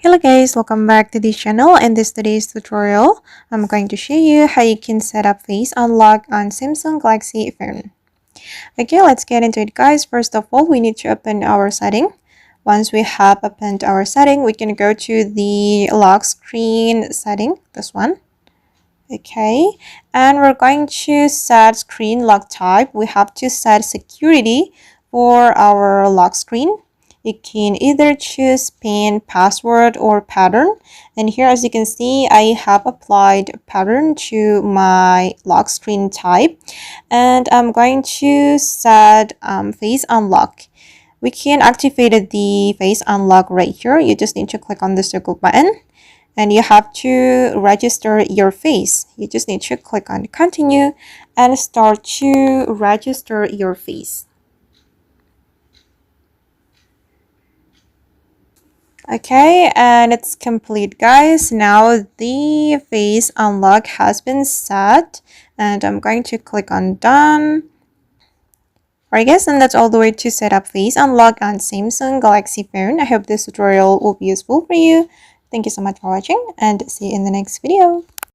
Hello guys, welcome back to this channel. In today's tutorial, I'm going to show you how you can set up face unlock on Samsung Galaxy phone. Okay, let's get into it guys. First of all, we need to open our setting. Once we have opened our setting, we can go to the lock screen setting, this one. Okay, and we're going to set screen lock type. We have to set security for our lock screen. You can either choose pin, password, or pattern. And here, as you can see, I have applied pattern to my lock screen type. And I'm going to set face unlock. We can activate the face unlock right here. You just need to click on the circle button. And you have to register your face. You just need to click on continue and start to register your face. Okay, and it's complete guys. Now the face unlock has been set and I'm going to click on done. Alright guys, and that's all the way to set up face unlock on Samsung Galaxy phone. I hope this tutorial will be useful for you. Thank you so much for watching and see you in the next video.